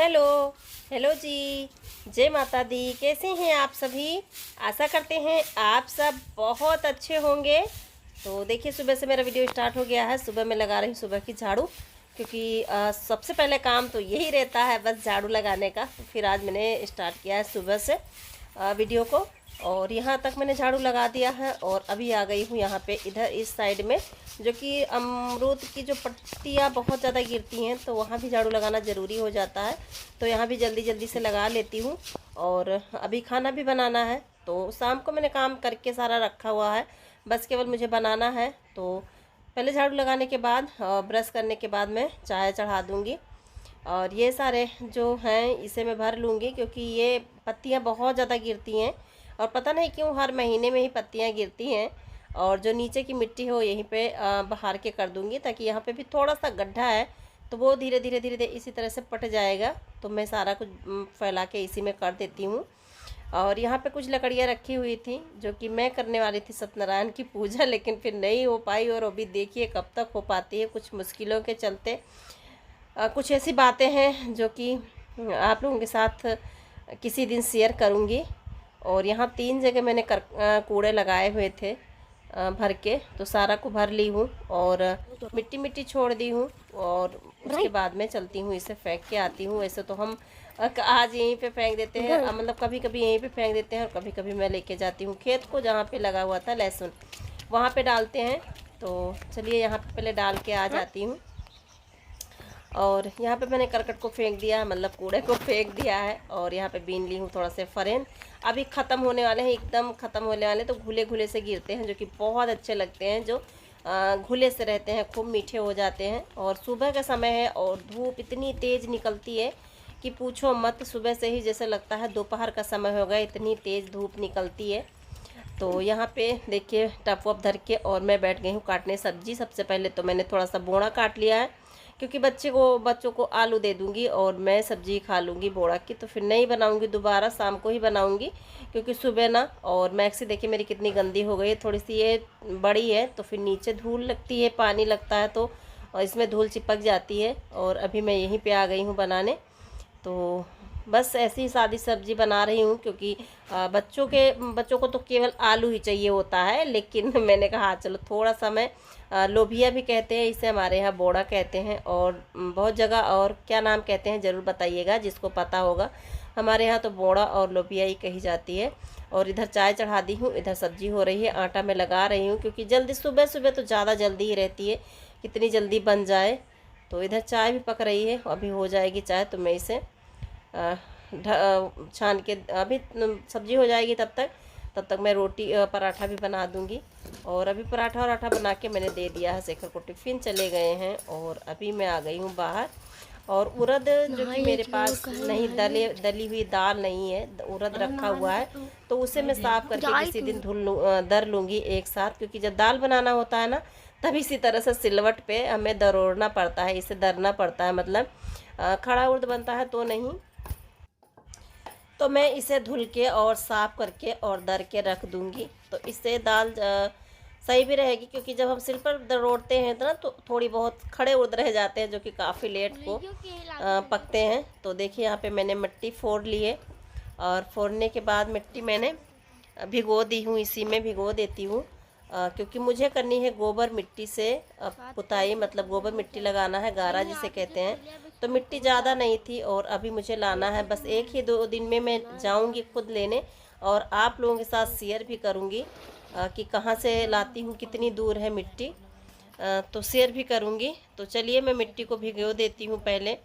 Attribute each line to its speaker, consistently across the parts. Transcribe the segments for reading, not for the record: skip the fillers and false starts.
Speaker 1: Hello hello जी। जय माता दी। कैसे हैं आप सभी? आशा करते हैं आप सब बहुत अच्छे होंगे। तो देखिए, सुबह से मेरा वीडियो स्टार्ट हो गया है। सुबह मैं लगा रही हूँ सुबह की झाड़ू, क्योंकि सबसे पहले काम तो यही रहता है, बस झाड़ू लगाने का। तो फिर आज मैंने स्टार्ट किया है सुबह से वीडियो को, और यहाँ तक मैंने झाड़ू लगा दिया है। और अभी आ गई हूँ यहाँ पे इधर इस साइड में, जो कि अमरूद की जो पत्तियाँ बहुत ज़्यादा गिरती हैं, तो वहाँ भी झाड़ू लगाना ज़रूरी हो जाता है। तो यहाँ भी जल्दी जल्दी से लगा लेती हूँ। और अभी खाना भी बनाना है, तो शाम को मैंने काम करके सारा रखा हुआ है, बस केवल मुझे बनाना है। तो पहले झाड़ू लगाने के बाद ब्रश करने के बाद मैं चाय चढ़ा दूँगी। और ये सारे जो हैं इसे मैं भर लूँगी, क्योंकि ये पत्तियाँ बहुत ज़्यादा गिरती हैं, और पता नहीं क्यों हर महीने में ही पत्तियाँ गिरती हैं। और जो नीचे की मिट्टी हो यहीं पे बहार के कर दूँगी, ताकि यहाँ पे भी थोड़ा सा गड्ढा है, तो वो धीरे धीरे धीरे धीरे इसी तरह से पट जाएगा। तो मैं सारा कुछ फैला के इसी में कर देती हूँ। और यहाँ पे कुछ लकड़ियाँ रखी हुई थी, जो कि मैं करने वाली थी सत्यनारायण की पूजा, लेकिन फिर नहीं हो पाई। और अभी देखिए कब तक हो पाती है, कुछ मुश्किलों के चलते। कुछ ऐसी बातें हैं जो कि आप लोगों के साथ किसी दिन शेयर करूंगी। और यहाँ 3 जगह मैंने कूड़े लगाए हुए थे भर के, तो सारा को भर ली हूँ और मिट्टी मिट्टी छोड़ दी हूँ। और उसके बाद में चलती हूँ, इसे फेंक के आती हूँ। वैसे तो हम आज यहीं पे फेंक देते हैं, मतलब कभी कभी यहीं पे फेंक देते हैं, और कभी कभी मैं लेके जाती हूँ खेत को, जहाँ पे लगा हुआ था लहसुन, वहाँ पे डालते हैं। तो चलिए यहाँ पे पहले डाल के आ जाती हूँ। और यहाँ पे मैंने करकट को फेंक दिया, मतलब कूड़े को फेंक दिया है। और यहाँ पे बीन ली हूँ थोड़ा से फरेन, अभी ख़त्म होने वाले हैं, एकदम ख़त्म होने वाले। तो घुले घुले से गिरते हैं, जो कि बहुत अच्छे लगते हैं, जो घुले से रहते हैं, खूब मीठे हो जाते हैं। और सुबह का समय है और धूप इतनी तेज़ निकलती है कि पूछो मत। सुबह से ही जैसे लगता है दोपहर का समय हो गया, इतनी तेज़ धूप निकलती है। तो यहाँ पे देखिए टप वप धर के और मैं बैठ गई हूँ काटने सब्जी। सबसे पहले तो मैंने थोड़ा सा बोड़ा काट लिया है, क्योंकि बच्चों को आलू दे दूँगी और मैं सब्जी खा लूँगी बोड़ा की। तो फिर नहीं बनाऊँगी दोबारा, शाम को ही बनाऊँगी, क्योंकि सुबह ना। और मैक्सी देखिए मेरी कितनी गंदी हो गई है, थोड़ी सी ये बड़ी है, तो फिर नीचे धूल लगती है, पानी लगता है तो और इसमें धूल चिपक जाती है। और अभी मैं यहीं पे आ गई हूँ बनाने। तो बस ऐसी सादी सब्जी बना रही हूँ, क्योंकि बच्चों को तो केवल आलू ही चाहिए होता है। लेकिन मैंने कहा चलो थोड़ा सा मैं लोबिया भी कहते हैं इसे, हमारे यहाँ बोड़ा कहते हैं, और बहुत जगह और क्या नाम कहते हैं ज़रूर बताइएगा जिसको पता होगा। हमारे यहाँ तो बोड़ा और लोबिया ही कही जाती है। और इधर चाय चढ़ा दी हूँ, इधर सब्जी हो रही है, आटा मैं लगा रही हूँ, क्योंकि जल्दी सुबह सुबह तो ज़्यादा जल्दी ही रहती है, कितनी जल्दी बन जाए। तो इधर चाय भी पक रही है, अभी हो जाएगी चाय, तो मैं इसे छान के अभी सब्जी हो जाएगी, तब तक मैं रोटी पराठा भी बना दूंगी। और अभी पराठा और आटा बना के मैंने दे दिया है शेखर को, टिफ़िन चले गए हैं। और अभी मैं आ गई हूँ बाहर। और उड़द जो कि मेरे पास नहीं, दली हुई दाल नहीं है, उड़द रखा हुआ है, तो उसे मैं साफ़ करके किसी दिन दर लूँगी एक साथ। क्योंकि जब दाल बनाना होता है ना, तब इसी तरह से सिलवट पे हमें दरोड़ना पड़ता है, इसे दरना पड़ता है, मतलब खड़ा उड़द बनता है तो नहीं। तो मैं इसे धुल के और साफ़ करके और दर के रख दूंगी, तो इससे दाल सही भी रहेगी। क्योंकि जब हम सिल पर दरोड़ते हैं तो ना, तो थोड़ी बहुत खड़े उड़द रह जाते हैं, जो कि काफ़ी लेट को पकते हैं। तो देखिए यहाँ पे मैंने मिट्टी फोड़ ली है, और फोड़ने के बाद मिट्टी मैंने भिगो दी हूँ, इसी में भिगो देती हूँ। क्योंकि मुझे करनी है गोबर मिट्टी से पुताई, मतलब गोबर मिट्टी लगाना है, गारा जिसे कहते हैं। तो मिट्टी ज़्यादा नहीं थी, और अभी मुझे लाना है, बस 1 ही 2 दिन में मैं जाऊंगी खुद लेने। और आप लोगों के साथ शेयर भी करूंगी कि कहाँ से लाती हूँ, कितनी दूर है मिट्टी, तो शेयर भी करूंगी। तो चलिए मैं मिट्टी को भिगो देती हूँ पहले,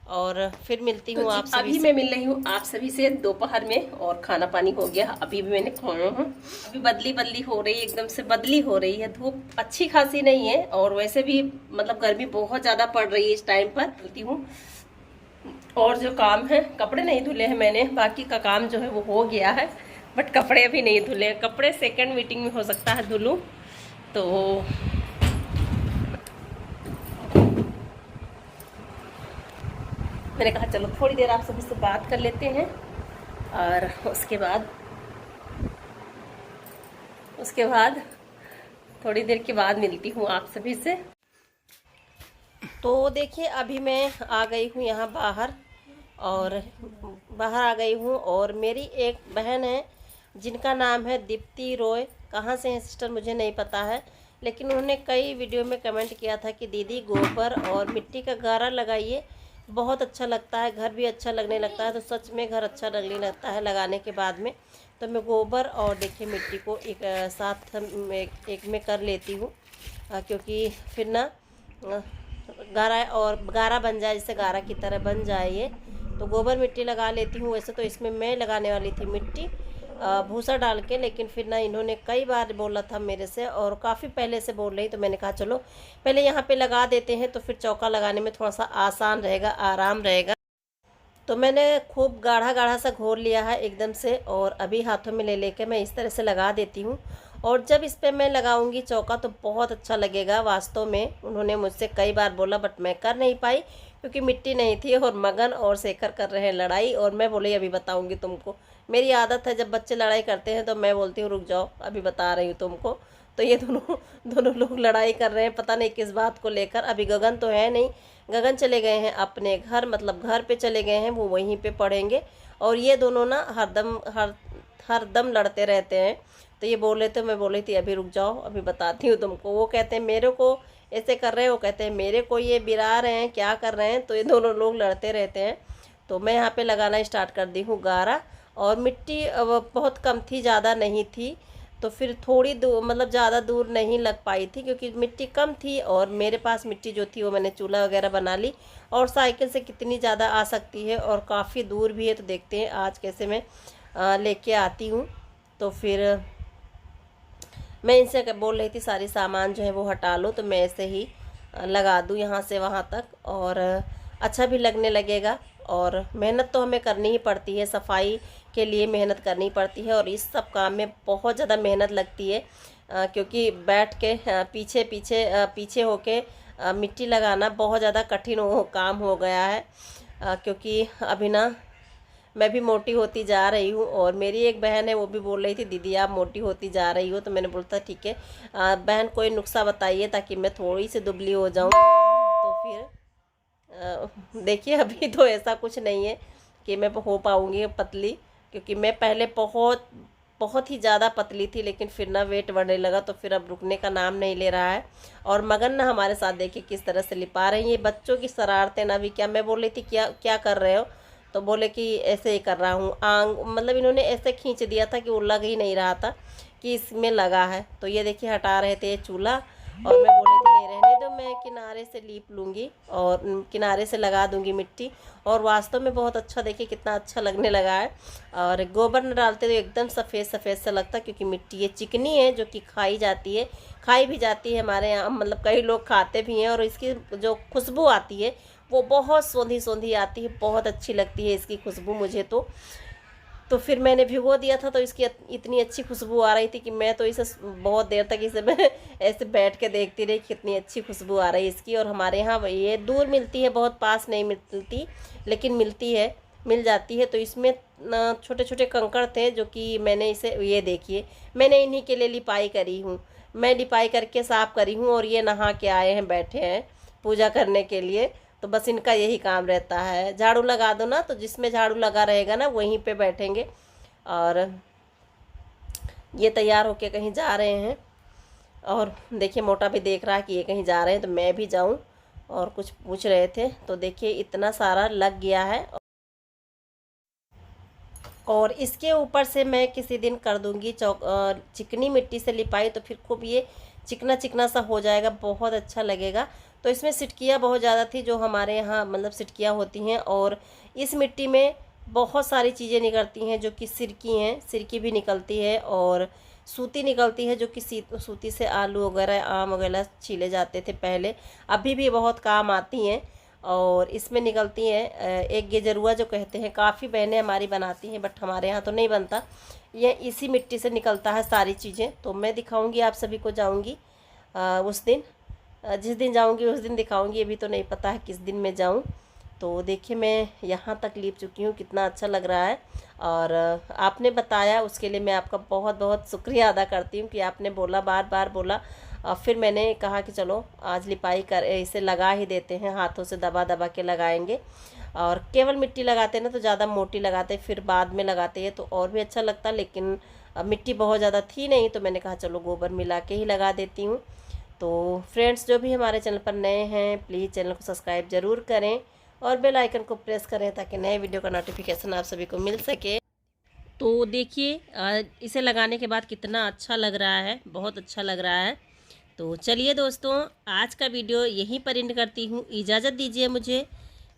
Speaker 1: और फिर मिलती हूँ आप सभी। अभी मैं मिल रही हूँ आप सभी से दोपहर में, और खाना पानी हो गया, अभी भी मैंने खाया हूँ। अभी बदली बदली हो रही है, एकदम से बदली हो रही है, धूप अच्छी खासी नहीं है, और वैसे भी मतलब गर्मी बहुत ज़्यादा पड़ रही है इस टाइम पर। मिलती हूँ। और जो काम है, कपड़े नहीं धुले हैं मैंने, बाकी का काम जो है वो हो गया है, बट कपड़े अभी नहीं धुले हैं। कपड़े सेकेंड मीटिंग में हो सकता है धुलूँ। तो मैंने कहा चलो थोड़ी देर आप सभी से बात कर लेते हैं, और उसके बाद थोड़ी देर के बाद मिलती हूँ आप सभी से। तो देखिए अभी मैं आ गई हूँ यहाँ बाहर, और बाहर आ गई हूँ। और मेरी एक बहन है जिनका नाम है दीप्ति रॉय। कहाँ से हैं सिस्टर मुझे नहीं पता है, लेकिन उन्होंने कई वीडियो में कमेंट किया था कि दीदी गोबर और मिट्टी का गारा लगाइए, बहुत अच्छा लगता है, घर भी अच्छा लगने लगता है। तो सच में घर अच्छा लगने लगता है लगाने के बाद में। तो मैं गोबर और देखिए मिट्टी को एक साथ एक में कर लेती हूँ, क्योंकि फिर ना गारा और गारा बन जाए, जैसे गारा की तरह बन जाए ये। तो गोबर मिट्टी लगा लेती हूँ। वैसे तो इसमें मैं लगाने वाली थी मिट्टी भूसा डाल के, लेकिन फिर ना इन्होंने कई बार बोला था मेरे से और काफ़ी पहले से बोल रही, तो मैंने कहा चलो पहले यहाँ पे लगा देते हैं, तो फिर चौका लगाने में थोड़ा सा आसान रहेगा, आराम रहेगा। तो मैंने खूब गाढ़ा गाढ़ा सा घोर लिया है एकदम से, और अभी हाथों में ले लेके मैं इस तरह से लगा देती हूँ। और जब इस पर मैं लगाऊंगी चौका तो बहुत अच्छा लगेगा। वास्तव में उन्होंने मुझसे कई बार बोला, बट मैं कर नहीं पाई क्योंकि मिट्टी नहीं थी, और मगन और शेखर कर रहे हैं लड़ाई। और मैं बोली अभी बताऊंगी तुमको। मेरी आदत है जब बच्चे लड़ाई करते हैं तो मैं बोलती हूँ रुक जाओ अभी बता रही हूँ तुमको। तो ये दोनों दोनों लोग लड़ाई कर रहे हैं, पता नहीं किस बात को लेकर। अभी गगन तो है नहीं, गगन चले गए हैं अपने घर, मतलब घर पे चले गए हैं, वो वहीं पे पढ़ेंगे। और ये दोनों ना हर दम लड़ते रहते हैं। तो ये बोल रहे थे, मैं बोल रही थी अभी रुक जाओ अभी बताती हूँ तुमको। वो कहते हैं मेरे को ऐसे कर रहे हैं, वो कहते हैं मेरे को ये बिरा रहे हैं, क्या कर रहे हैं। तो ये दोनों लोग लड़ते रहते हैं। तो मैं यहाँ पे लगाना स्टार्ट कर दी हूँ गारा। और मिट्टी बहुत कम थी, ज़्यादा नहीं थी, तो फिर थोड़ी दूर, मतलब ज़्यादा दूर नहीं लग पाई थी क्योंकि मिट्टी कम थी। और मेरे पास मिट्टी जो थी वो मैंने चूल्हा वगैरह बना ली। और साइकिल से कितनी ज़्यादा आ सकती है, और काफ़ी दूर भी है। तो देखते हैं आज कैसे मैं लेके आती हूँ। तो फिर मैं इनसे बोल रही थी सारी सामान जो है वो हटा लो, तो मैं ऐसे ही लगा दूँ यहाँ से वहाँ तक, और अच्छा भी लगने लगेगा। और मेहनत तो हमें करनी ही पड़ती है, सफाई के लिए मेहनत करनी पड़ती है, और इस सब काम में बहुत ज़्यादा मेहनत लगती है, क्योंकि बैठ के पीछे पीछे पीछे होके मिट्टी लगाना बहुत ज़्यादा कठिन काम हो गया है। क्योंकि अभी ना मैं भी मोटी होती जा रही हूँ, और मेरी एक बहन है वो भी बोल रही थी दीदी आप मोटी होती जा रही हो। तो मैंने बोलता ठीक है बहन कोई नुस्खा बताइए ताकि मैं थोड़ी सी दुबली हो जाऊँ। तो फिर देखिए अभी तो ऐसा कुछ नहीं है कि मैं हो पाऊँगी पतली, क्योंकि मैं पहले बहुत बहुत ही ज़्यादा पतली थी, लेकिन फिर ना वेट बढ़ने लगा, तो फिर अब रुकने का नाम नहीं ले रहा है। और मगन ना हमारे साथ देखिए किस तरह से लिपा रही है। ये बच्चों की शरारतें ना भी, क्या मैं बोल रही थी क्या क्या कर रहे हो, तो बोले कि ऐसे ही कर रहा हूँ आंग, मतलब इन्होंने ऐसे खींच दिया था कि वो लग ही नहीं रहा था कि इसमें लगा है। तो ये देखिए हटा रहे थे चूल्हा, और मैं बोली थी नहीं रहने दो, मैं किनारे से लीप लूँगी और किनारे से लगा दूँगी मिट्टी। और वास्तव में बहुत अच्छा, देखिए कितना अच्छा लगने लगा है। और गोबर न डालते तो एकदम सफ़ेद सफ़ेद सा लगता, क्योंकि मिट्टी ये चिकनी है जो कि खाई जाती है, खाई भी जाती है हमारे यहाँ, मतलब कई लोग खाते भी हैं। और इसकी जो खुशबू आती है वो बहुत सोंधी सोंधी आती है, बहुत अच्छी लगती है इसकी खुशबू मुझे तो फिर मैंने भिगो दिया था, तो इसकी इतनी अच्छी खुशबू आ रही थी कि मैं तो इसे बहुत देर तक इसे मैं ऐसे बैठ के देखती रही कितनी अच्छी खुशबू आ रही है इसकी। और हमारे यहाँ ये दूर मिलती है, बहुत पास नहीं मिलती, लेकिन मिलती है, मिल जाती है। तो इसमें छोटे छोटे कंकड़ थे जो कि मैंने इसे, ये देखिए मैंने इन्हीं के लिए लिपाई करी हूँ, मैं लिपाई करके साफ़ करी हूँ। और ये नहा के आए हैं, बैठे हैं पूजा करने के लिए। तो बस इनका यही काम रहता है, झाड़ू लगा दो ना, तो जिसमें झाड़ू लगा रहेगा ना वहीं पे बैठेंगे। और ये तैयार होके कहीं जा रहे हैं, और देखिए मोटा भी देख रहा है कि ये कहीं जा रहे हैं, तो मैं भी जाऊं। और कुछ पूछ रहे थे, तो देखिए इतना सारा लग गया है। और इसके ऊपर से मैं किसी दिन कर दूंगी चिकनी मिट्टी से लिपाई, तो फिर खूब ये चिकना चिकना सा हो जाएगा, बहुत अच्छा लगेगा। तो इसमें सिटकियाँ बहुत ज़्यादा थी जो हमारे यहाँ मतलब सिटकियाँ होती हैं। और इस मिट्टी में बहुत सारी चीज़ें निकलती हैं जो कि सिरकी हैं, सिरकी भी निकलती है, और सूती निकलती है जो कि सूती से आलू वगैरह आम वगैरह छीले जाते थे पहले, अभी भी बहुत काम आती हैं। और इसमें निकलती हैं एक गेजरुआ जो कहते हैं, काफ़ी बहनें हमारी बनाती हैं, बट हमारे यहाँ तो नहीं बनता। ये इसी मिट्टी से निकलता है सारी चीज़ें। तो मैं दिखाऊंगी आप सभी को, जाऊंगी उस दिन, जिस दिन जाऊंगी उस दिन दिखाऊंगी, अभी तो नहीं पता है किस दिन मैं जाऊं। तो देखिए मैं यहाँ तक लीप चुकी हूँ, कितना अच्छा लग रहा है। और आपने बताया उसके लिए मैं आपका बहुत बहुत शुक्रिया अदा करती हूँ कि आपने बोला, बार बार बोला। और फिर मैंने कहा कि चलो आज लिपाई कर इसे लगा ही देते हैं, हाथों से दबा दबा के लगाएंगे। और केवल मिट्टी लगाते हैं ना तो ज़्यादा मोटी लगाते हैं, फिर बाद में लगाते हैं तो और भी अच्छा लगता, लेकिन अब मिट्टी बहुत ज़्यादा थी नहीं तो मैंने कहा चलो गोबर मिला के ही लगा देती हूँ। तो फ्रेंड्स जो भी हमारे चैनल पर नए हैं प्लीज़ चैनल को सब्सक्राइब ज़रूर करें और बेल आइकन को प्रेस करें ताकि नए वीडियो का नोटिफिकेशन आप सभी को मिल सके। तो देखिए इसे लगाने के बाद कितना अच्छा लग रहा है, बहुत अच्छा लग रहा है। तो चलिए दोस्तों, आज का वीडियो यहीं पर एंड करती हूँ, इजाज़त दीजिए मुझे,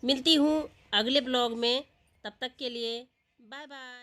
Speaker 1: मिलती हूँ अगले ब्लॉग में, तब तक के लिए बाय बाय।